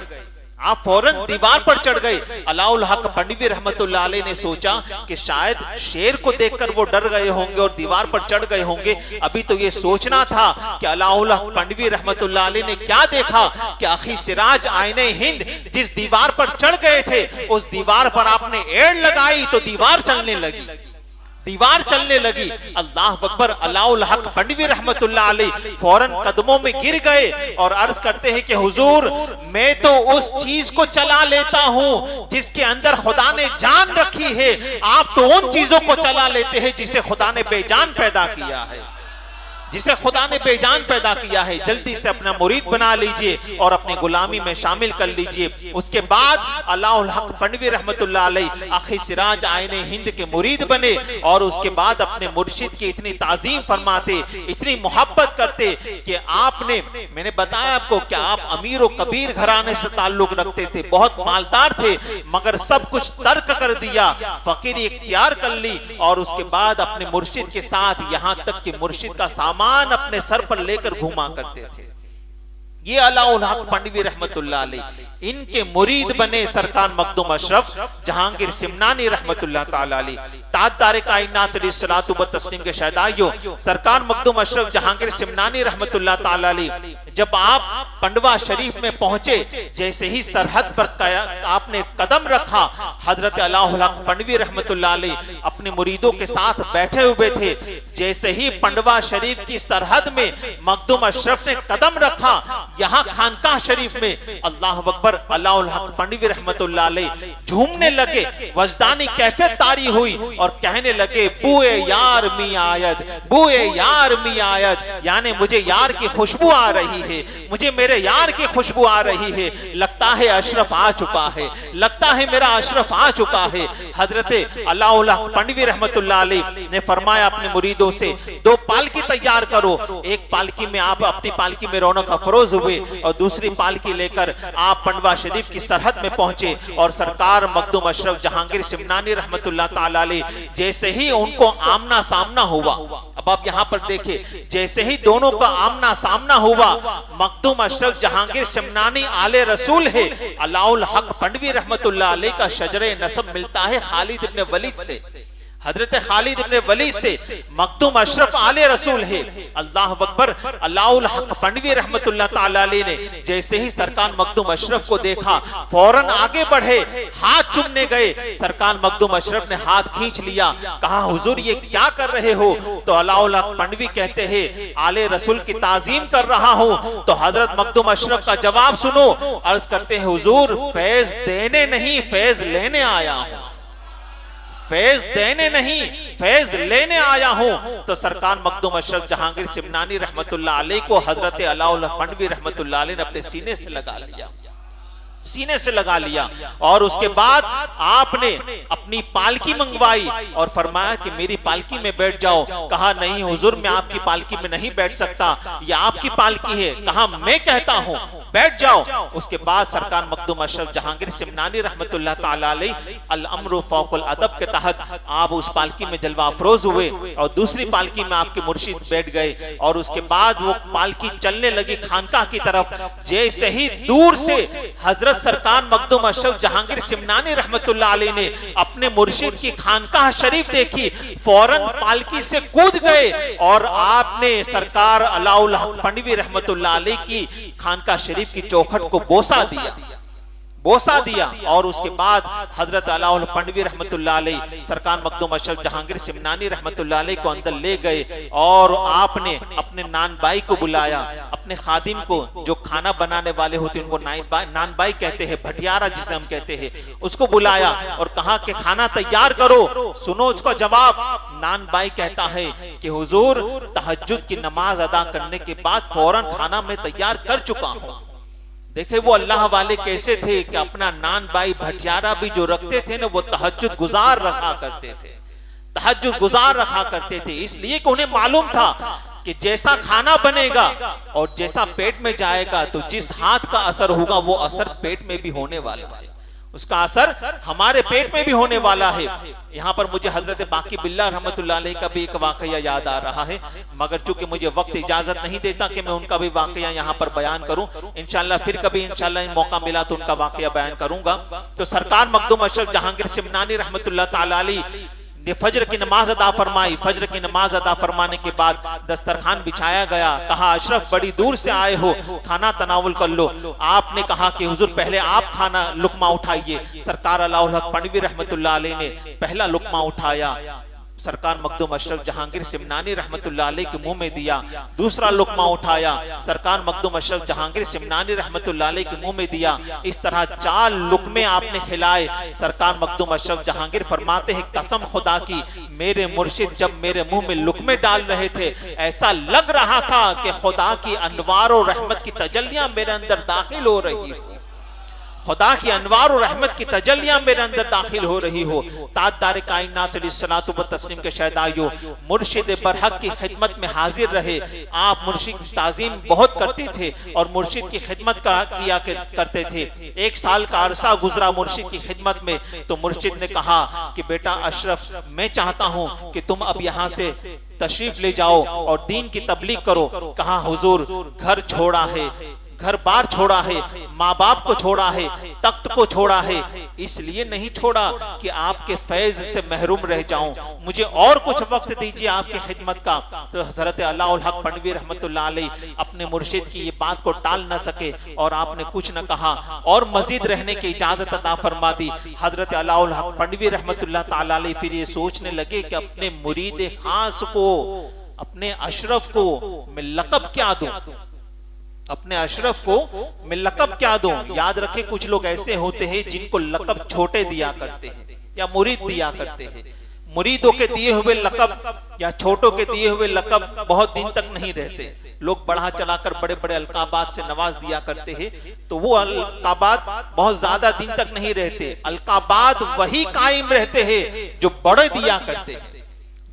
S1: आप फौरन दीवार पर चढ़ गए। अलाउल हक पंडवी रहमतुल्लाह अलैह ने सोचा कि शायद शेर को देखकर वो डर गए होंगे और दीवार पर चढ़ गए होंगे। अभी तो ये सोचना था कि अलाउल हक पंडवी रहमतुल्लाह अलैह ने क्या देखा कि आखी सिराज आईने हिंद जिस दीवार पर चढ़ गए थे उस दीवार पर आपने एड़ लगाई तो दीवार चलने लगी, दीवार चलने लगी। अल्लाह अकबर। अलाउल हक पंडवी रहमतुल्लाह अलैह फौरन कदमों में गिर गए और अर्ज करते हैं कि हुजूर मैं तो उस चीज को चला लेता हूं जिसके अंदर खुदा ने जान रखी है, आप तो उन चीजों को चला लेते हैं जिसे खुदा ने बेजान पैदा किया है, जिसे खुदा ने बेजान पैदा किया है। जल्दी से अपना मुरीद बना लीजिए और अपनी गुलामी में शामिल कर लीजिए। उसके बाद अलाउल हक पंडवी रहमतुल्लाह अलैह आखी सिराज आईने हिंद के मुरीद बने और उसके बाद अपने मुर्शिद की इतनी ताजीम फरमाते, इतनी मोहब्बत करते कि आपने, मैंने बताया आपको कि आप अमीर और कबीर घराने से ताल्लुक रखते थे, बहुत मालदार थे, मगर सब कुछ तर्क कर दिया, फकीरी इख्तियार कर ली और उसके बाद अपने मुर्शिद के साथ यहां तक कि मुर्शिद का सामान अपने सर पर लेकर घुमा करते थे। ये अलाउल हक पंडवी रहमतुल्लाह अलैह इनके मुरीद बने सरकार मखदूम अशरफ जहांगीर सिमनानी रहमतुल्लाह ताला अलैह। ताजदार कायनात अलैहिस्सलातु व तस्लीम के शहदाइयों सरकार मखदूम अशरफ जहांगीर सिमनानी रहमतुल्लाह ताला अलैह जब आप पंडवा शरीफ में पहुंचे, जैसे ही सरहद पर आपने कदम रखा, हजरत अलाउल हक पंडवी रहमतुल्लाह अलैह अपने मुरीदों के साथ बैठे हुए थे। जैसे ही पंडवा शरीफ की सरहद में मखदूम अशरफ ने कदम रखा, यहाँ खानकाह शरीफ में अल्लाह अकबर अलाउल हक पंडवी रहमतुल्लाह अलैह झूमने लगे, वजदानी कैफियत तारी हुई और कहने लगे बुए यार मी आयत, बुए यार मी आयत, यानी मुझे यार की खुशबू आ रही है, मुझे मेरे यार की खुशबू आ रही है, लगता है अशरफ आ चुका है, लगता है मेरा अशरफ आ चुका है। हजरत अलाउल हक पंडवी रहमतुल्लाह अलैह ने फरमाया अपने मुरीदों से दो पालकी तैयार करो, एक पालकी में आप अपनी पालकी में रौनक अफरोज हुए और दूसरी पालकी लेकर आप पंडवा शरीफ की सरहद में पहुंचे और सरकार मखदूम अशरफ जहांगीर सिमनानी रहमतुल्लाह ताला अलैह जैसे ही उनको आमना सामना हुआ, अब आप यहां पर देखें, जैसे ही दोनों का आमना सामना हुआ, मखदूम अशरफ जहांगीर सिमनानी आले रसूल है, अलाउल हक पंडवी रहमतुल्लाह अलैह का शजरे नसब मिलता है खालिद इब्न वलीद से, हजरत खालिद इब्न वलीद से। मखदूम अशरफ आले रसूल है। अल्लाह अकबर। अलाउल हक पंडवी रहमतुल्लाह ताला अलैह ने जैसे ही सरकार मखदूम अशरफ को देखा फौरन आगे बढ़े, हाथ चूमने गए। सरकार मखदूम अशरफ ने हाथ खींच लिया, कहा हुजूर ये क्या कर रहे हो? तो अलाउल हक पंडवी कहते हैं आले रसूल की ताजीम कर रहा हूं। तो हजरत मखदूम अशरफ का जवाब सुनो, अर्ज करते हैं हुजूर फैज देने नहीं फैज लेने आया हूं, फैज देने नहीं फैज लेने आया हूं। तो सरकार मखदूम अशरफ जहांगीर सिमनानी रहमतुल्लाह अलैह को हजरत अलाउल हक पंडवी रहमतुल्लाह अलैह ने अपने सीने से लगा लिया, सीने से लगा लिया और उसके बाद आपने अपनी पालकी मंगवाई और फरमाया कि मेरी पालकी में बैठ जाओ। कहा नहीं हुजूर मैं आपकी पालकी में नहीं बैठ सकता, ये आपकी पालकी है। कहा मैं कहता हूं बैठ जाओ। उसके बाद सरकार मखदूम अशरफ जहांगीर सिमनानी रहमतुल्लाह ताला अलैह अल अम्र फौकुल अदब के तहत आप उस पालकी में जलवा अफरोज हुए और दूसरी पालकी में आपके मुर्शिद बैठ गए और उसके बाद वो पालकी चलने लगी खानकाह की तरफ। जैसे ही दूर से हजरत सरकार मखदूम अशरफ जहांगीर सिमनानी रहमतुल्लाह अलैह ने अपने मुर्शिद की खानकाह शरीफ देखी, फौरन पालकी से कूद गए और आपने सरकार अलाउल हक पंडवी रहमतुल्लाह अलैह की खानकाह शरीफ की चौखट को बोसा दिया, बोसा दिया और उसके बाद हजरत अलाउल पंडवी रहमतुल्लाह अलैह सरकार मखदूम अशरफ जहांगीर सिमनानी रहमतुल्लाह अलैह को अंदर ले गए और आपने अपने नान बाई को बुलाया, अपने खादिम को जो खाना बनाने वाले होते उनको नान बाई कहते हैं, भटियारा जिसे हम कहते हैं, उसको बुलाया और कहा कि खाना तैयार करो। सुनो उसका जवाब। नान बाई कहता है कि हुजूर तहज्जुद की नमाज अदा करने के बाद फौरन खाना मैं तैयार कर चुका हूं। देखे वो अल्लाह वाले कैसे थे कि अपना नान बाई भटियारा भी जो रखते थे ना वो तहज्जुद गुजार रखा करते थे, तहज्जुद गुजार रखा करते थे, इसलिए कि उन्हें मालूम था कि जैसा खाना बनेगा और जैसा पेट में जाएगा तो जिस हाथ का असर होगा वो असर पेट में भी होने वाला है, उसका असर हमारे पेट में भी होने वाला है। यहाँ पर मुझे हजरत बाकी बिल्ला रहमतुल्लाह अलैह का भी एक वाकया याद आ रहा है, मगर चूंकि मुझे वक्त इजाजत नहीं देता कि मैं उनका भी वाकया यहाँ पर बयान करूं। इंशाल्लाह फिर कभी इंशाल्लाह मौका मिला तो उनका वाकया बयान करूंगा। तो सरकार मखदूम अशरफ जहांगीर सिमनानी रहमतुल्लाह ताला अलैह ने फजर की नमाज अदा फरमाई। फजर की नमाज अदा फरमाने के बाद दस्तरखान बिछाया गया। कहा अशरफ बड़ी दूर से आए हो, खाना तनावुल कर लो। आपने कहा कि हुजूर पहले आप खाना लुकमा उठाइए। सरकार अलाउल हक पंडवी रहमतुल्लाह अलैह ने पहला लुकमा उठाया, सरकार मखदूम अशरफ जहांगीर सिमनानी रहमतुल्लाह अलैह के मुंह में दिया। दूसरा लुकमा उठाया, सरकार मखदूम अशरफ जहांगीर सिमनानी रहमतुल्लाह अलैह के मुंह में दिया। इस तरह 4 लुकमे आपने खिलाए। सरकार मखदूम अशरफ जहांगीर फरमाते हैं कसम खुदा की मेरे मुर्शिद जब मेरे मुंह में लुकमे डाल रहे थे ऐसा लग रहा था कि खुदा की अनवार और रहमत की तजल्लियां मेरे अंदर दाखिल हो रही हो, खुदा की अनवार और रहमत की तजल्लियां मेरे अंदर दाखिल हो रही हो। ताजदार कायनात अलैहिस्सलातु व तस्लीम के शहदाइयों मुर्शिद बरहक की खिदमत में हाजिर रहे। आप मुर्शिद की ताज़ीम बहुत करते थे और मुर्शिद की खिदमत किया करते थे। 1 साल का अरसा गुजरा मुर्शिद की खिदमत में, तो मुर्शिद ने कहा कि बेटा अशरफ मैं चाहता हूं कि तुम अब यहाँ से तशरीफ ले जाओ और दीन की तबलीग करो। कहा हुजूर घर छोड़ा है, घर बार छोड़ा है, माँ बाप को छोड़ा है, तख्त को छोड़ा है, इसलिए नहीं छोड़ा कि आपके फैज से महरूम रह जाऊं, मुझे और कुछ वक्त दीजिए आपकी खिदमत का। तो हजरत अल्लाहुल हक पंडवी रहमतुल्लाह अलैह अपने मुर्शिद की ये बात को टाल न सके और आपने कुछ न कहा और मजीद रहने की इजाजत अता फरमा दी। हजरत अल्लाहुल हक पंडवी रहमतुल्लाह ताला अलैह फिर ये सोचने लगे कि अपने मुरीद खास को, अपने अशरफ को मैं लकब क्या दूं, अपने अशरफ को मैं लकब क्या दूं। याद रखे कुछ लोग ऐसे होते हैं जिनको लकब छोटे दिया करते हैं या मुरीद दिया करते हैं। मुरीदों के दिए हुए लकब या छोटों के दिए हुए लकब बहुत दिन तक नहीं रहते। लोग बढ़ा चलाकर बड़े बड़े अलकाबात से नवाज दिया करते हैं, तो वो अलकाबात बहुत ज्यादा दिन तक नहीं रहते। अलकाबात वही कायम रहते हैं जो बड़े दिया करते हैं,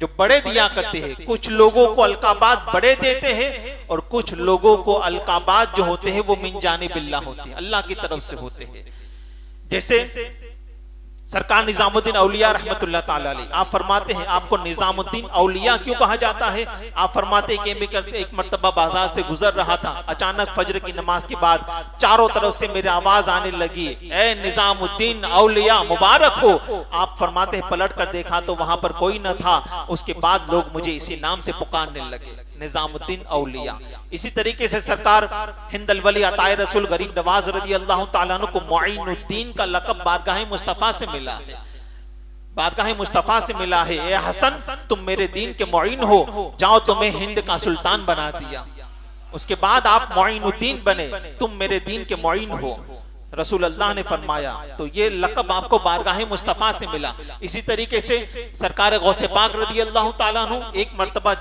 S1: जो बड़े दिया करते हैं। कुछ लोगों को अलकाबात बड़े देते हैं और कुछ लोगों को अलकाबात जो होते हैं वो मिन जानिबिल्लाह होते हैं, अल्लाह की तरफ से होते हैं। जैसे सरकार निजामुद्दीन औलिया रहमतुल्लाह ताला अलैह आप फरमाते हैं आपको निजामुद्दीन औलिया क्यों कहा जाता है। आप फरमाते हैं कि एक मर्तबा बाजार से गुजर रहा था, अचानक फजर की नमाज के बाद चारों तरफ से मेरी आवाज आने लगी, ए निजामुद्दीन औलिया मुबारक हो। आप फरमाते हैं पलट कर देखा तो वहां पर कोई न था। उसके बाद लोग मुझे इसी नाम से पुकारने लगे, निजामुद्दीन औलिया। इसी तरीके से सरकार हिंदल वली अताए रसूल गरीब नवाज रज़ी अल्लाह ताला अन्हु को मुईनुद्दीन का लक़ब बारगाह मुस्तफा से मिला है, बारगाह मुस्तफा से मिला है। ए हसन तुम मेरे दीन के मुईन हो, जाओ तुम्हें हिंद का सुल्तान बना दिया। उसके बाद आप मुईनुद्दीन बने, तुम मेरे दीन के मुईन हो। रसूल अल्लाह ने फरमाया तो ये लक़ब आपको बारगाह मुस्तफा से मिला। इसी तरीके से सरकार गौसे पाक रज़ी अल्लाह ताला अन्हु एक मर्तबा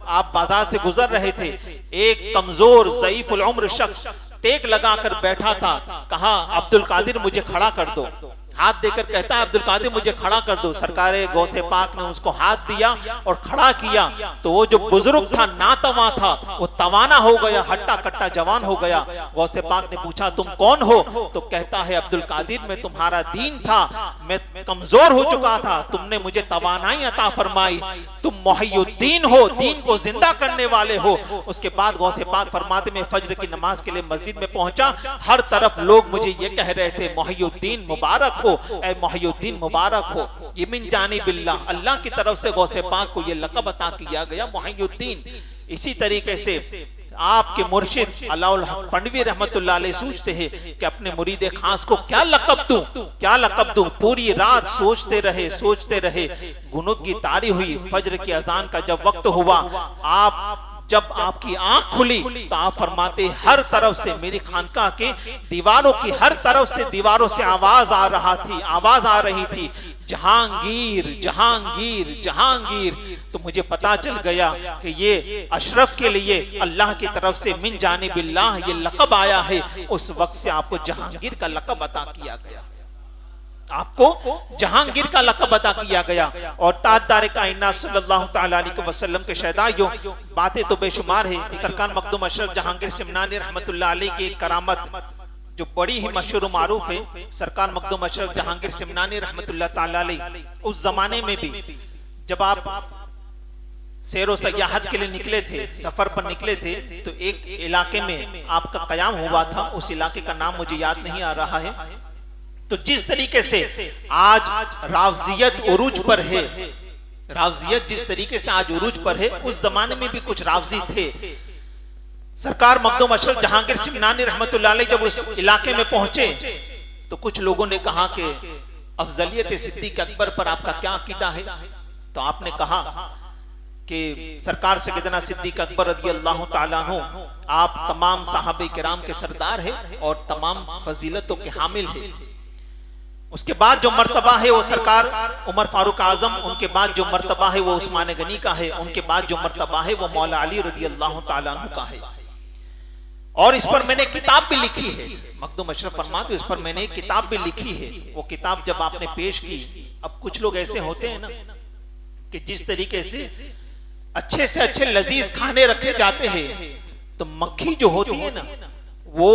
S1: आप बाजार से गुजर रहे थे, एक कमजोर ज़ईफ़ुल उम्र शख्स टेक लगाकर बैठा था। कहा अब्दुल कादिर मुझे खड़ा कर दो। हाथ देकर कहता है अब्दुल कादिर मुझे खड़ा कर दो। सरकार गौसे पाक ने उसको हाथ दिया और खड़ा किया तो वो जो बुजुर्ग था नातवा था वो तवाना हो गया, हट्टा कट्टा जवान हो गया। गौसे पाक ने पूछा तुम कौन हो, तो कहता है अब्दुल कादिर मैं तुम्हारा दीन था, मैं कमजोर हो चुका था, तुमने मुझे तवानाई अता फरमाई, तुम मुहय्युद्दीन हो, दीन को जिंदा करने वाले हो। उसके बाद गौसे पाक फरमाते मैं फजर की नमाज के लिए मस्जिद में पहुंचा, हर तरफ लोग मुझे ये कह रहे थे मुहय्युद्दीन मुबारक हो, ऐ मुहय्युद्दीन मुबारक हो। ये मिन जानिबिल्लाह अल्लाह की तरफ से गौसे पाक को ये लक़ब अता किया गया मुहय्युद्दीन। इसी तरीके से आपके मुर्शिद अलाउल हक पंडवी रहमतुल्लाह अलैह सोचते हैं कि अपने मुरीद खास को क्या लक़ब दूं, क्या लक़ब दूं। पूरी रात सोचते रहे। गुनूद की तारी हुई, फजर की अजान का जब वक्त हुआ, जब आपकी आंख खुली तो आप फरमाते हर तरफ से मेरी खानकाह के दीवारों की हर तरफ से दीवारों से आवाज आ रही थी, जहांगीर जहांगीर जहांगीर। तो मुझे पता चल गया कि ये अशरफ के लिए अल्लाह की तरफ से मिन जानिबिल्लाह ये लक़ब आया है। उस वक्त से आपको जहांगीर का लक़ब अता किया गया, आपको जहांगीर का लक़ब अता किया गया। और ताजदार कायनात सल्लल्लाहु तआला अलैहि वसल्लम के शहदाइयों, बातें तो बेशुमार है। सरकार मखदूम अशरफ जहांगीर सिमनानी रहमतुल्लाह अलैह की करामत जो बड़ी ही मशहूर मारूफ है। सरकार मखदूम अशरफ जहांगीर सिमनानी रहमतुल्लाह तआला अलैह उस जमाने में भी जब आप सैरो सयाहत के लिए निकले थे, सफर पर निकले थे, तो एक इलाके में आपका कयाम हुआ था। उस इलाके का नाम मुझे याद नहीं आ रहा है। तो जिस तरीके से आज रावजियत उरूज पर है, रावजियत जिस तरीके से आज उरूज पर है, उस जमाने में भी कुछ रावजी थे। सरकार मखदूम अशरफ जहांगीर सिमनानी रहमतुल्लाह अलैह जब उस इलाके में पहुंचे तो कुछ लोगों ने कहा कि अफजलियत सिद्दीक अकबर पर आपका क्या अकीदा है। तो आपने कहा कि सरकार सैयदना सिद्दीक अकबर रज़ी अल्लाह ताला अन्हु आप तमाम सहाबे किराम के सरदार है और तमाम फजीलतों के हामिल है। उसके बाद जो मर्तबा है वो सरकार उमर फारूक आजम, उनके बाद जो मर्तबा है वो उस्मान गनी का है, उनके बाद जो मर्तबा है वो मौला अली रज़ी अल्लाह ताला अन्हु का है। और इस पर मैंने किताब भी लिखी है, मखदूम अशरफ फरमाते इस पर मैंने किताब भी लिखी है। वो किताब जब आपने पेश की, अब कुछ लोग ऐसे होते हैं ना कि जिस तरीके से अच्छे लजीज खाने रखे जाते हैं, तो मक्खी जो होती है ना वो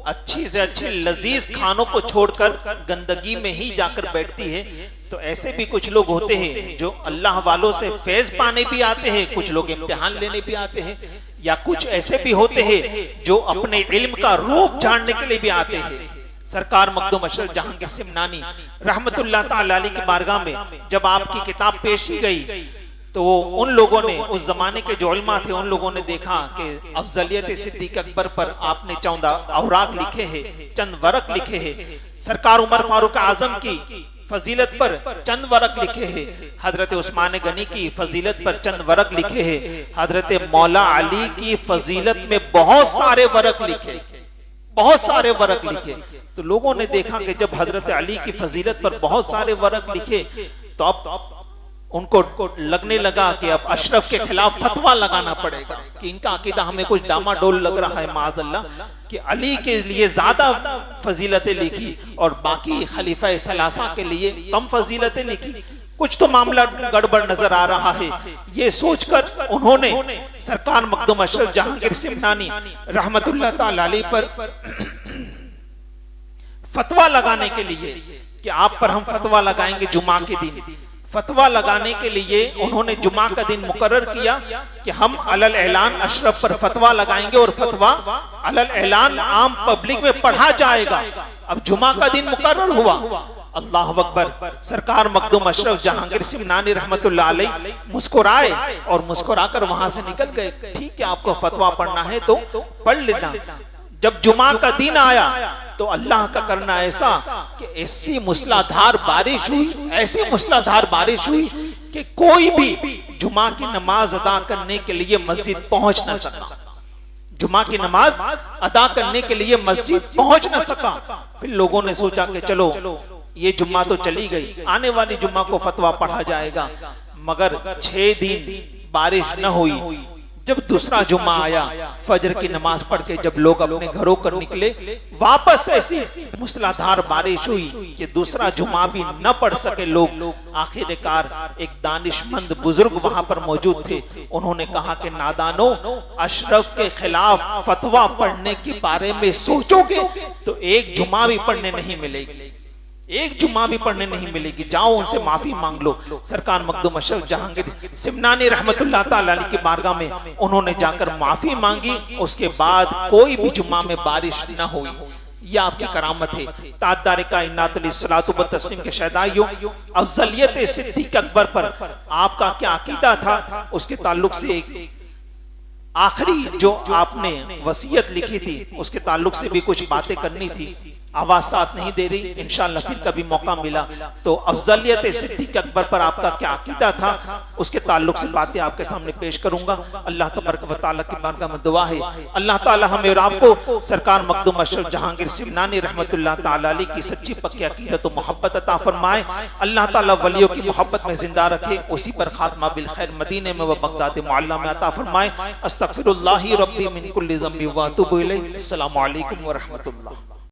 S1: अच्छी से अच्छे लजीज खानों को छोड़कर गंदगी में ही जाकर बैठती है। तो ऐसे भी कुछ लोग होते हैं जो अल्लाह वालों से फैज पाने भी आते हैं, कुछ लोग इम्तिहान लेने भी आते हैं, या कुछ ऐसे भी होते हैं जो अपने इल्म का रूप जानने के लिए भी आते हैं। सरकार मखदूम अशरफ जहांगीर सिमनानी रहमतुल्लाह ताला अलैह की बारगाह में जब आपकी किताब पेश की गई तो उन लोगों ने, उस जमाने के जो उलमा थे, उन लोगों ने देखा कि अफजलियत सिद्दीक अकबर पर आपने 14 औराक लिखे हैं, चंद वरक लिखे हैं। सरकार उमर फारूक आजम की फजीलत पर चंद वरक लिखे हैं, हजरत उस्मान गनी की फजीलत पर चंद वरक लिखे हैं, हजरत मौला अली की फजीलत में बहुत सारे वरक लिखे, बहुत सारे वरक लिखे। तो लोगों ने देखा कि जब हजरत अली की फजीलत पर बहुत सारे वरक लिखे तो अब उनको लगने लगा कि अब अशरफ के खिलाफ फतवा लगाना पड़ेगा कि इनका अकीदा हमें कुछ डामाडोल लग रहा है माज़अल्लाह, कि अली के लिए ज्यादा फजीलतें लिखी और बाकी खलीफा सलासा के लिए कम फजीलतें लिखी। कुछ तो मामला गड़बड़ नजर आ रहा है। ये सोचकर उन्होंने सरकार मखदूम अशरफ जहांगीर सिमनानी रहमतुल्लाह ताला अलैह पर फतवा लगाने के लिए कि आप पर हम फतवा लगाएंगे जुमा के दिन, फतवा लगाने के लिए उन्होंने जुमा का दिन मुकर्रर किया कि हम अलल ऐलान अशरफ पर फतवा लगाएंगे और फतवा अलल ऐलान आम पब्लिक में पढ़ा जाएगा। अब जुमा का दिन मुकर्रर हुआ, अल्लाह अकबर। सरकार मखदूम अशरफ जहांगीर सिमनानी रहमतुल्लाह अलैह मुस्कुराए और मुस्कुराकर वहां से निकल गए। ठीक है, आपको फतवा पढ़ना है तो पढ़ लेना। जब जुमा का दिन आया तो अल्लाह का करना ऐसा कि ऐसी मूसलाधार बारिश हुई, ऐसी मूसलाधार बारिश हुई कि कोई भी जुमा की नमाज अदा करने के लिए मस्जिद पहुंच न सका, जुमा की नमाज अदा करने के लिए मस्जिद पहुंच न सका। फिर लोगों ने सोचा कि चलो ये जुम्मा तो चली गई, आने वाली जुम्मा को फतवा पढ़ा जाएगा। मगर 6 दिन बारिश न हुई। जब दूसरा जुम्मा आया, फजर की नमाज पढ़ के जब लोग अपने घरों पर निकले, वापस ऐसी मूसलाधार बारिश हुई कि दूसरा जुम्मा भी न पढ़ सके लोग। आखिरकार एक दानिशमंद बुजुर्ग वहां पर मौजूद थे, उन्होंने कहा कि नादानो, अशरफ के खिलाफ फतवा पढ़ने के बारे में सोचोगे तो एक जुम्मा भी पढ़ने नहीं मिलेगी, एक जुम्मा भी पढ़ने नहीं मिलेगी, जाओ उनसे माफी मांग लो। सरकार मखदूम अशरफ जहांगीर सिमनानी रहमतुल्लाह ताला अलैह की बारगाह में उन्होंने जाकर माफी मांगी। उसके बाद कोई भी जुम्मा में बारिश न हुई। यह आपकी करामत है। ताजदार कायनात अलैहिस्सलातु व तस्लीम के शहदाइयों, अफजलियत सिद्दीक अकबर पर आपका क्या अकीदा था, उसके ताल्लुक से
S2: आखिरी जो आपने वसीयत लिखी थी उसके ताल्लुक से भी कुछ बातें करनी थी, आवाज साथ नहीं दे रही। इंशाअल्लाह फिर कभी मौका मिला तो अफजलियत सिद्दीक अकबर पर आपका क्या अकीदा था उसके ताल्लुक से बातें आपके सामने पेश करूंगा। अल्लाह तबारक व तआला की बारगाह में दुआ है अल्लाह ताला हमें और आपको सरकार मखदूम अशरफ जहांगीर सिमनानी रहमतुल्लाह ताला अलैह की सच्ची पक्की अकीदत व मोहब्बत अता फरमाए। अल्लाह ताला वलियों की मोहब्बत में जिंदा रखे, उसी पर खात्मा बिल खैर मदीने में व बगदाद मुअल्ला में अता फरमाए। अस्तगफिरुल्लाह रब्बी मिन कुल्ली ज़ंबि व अतूबु इलैहि। अस्सलामु अलैकुम व रहमतुल्लाह।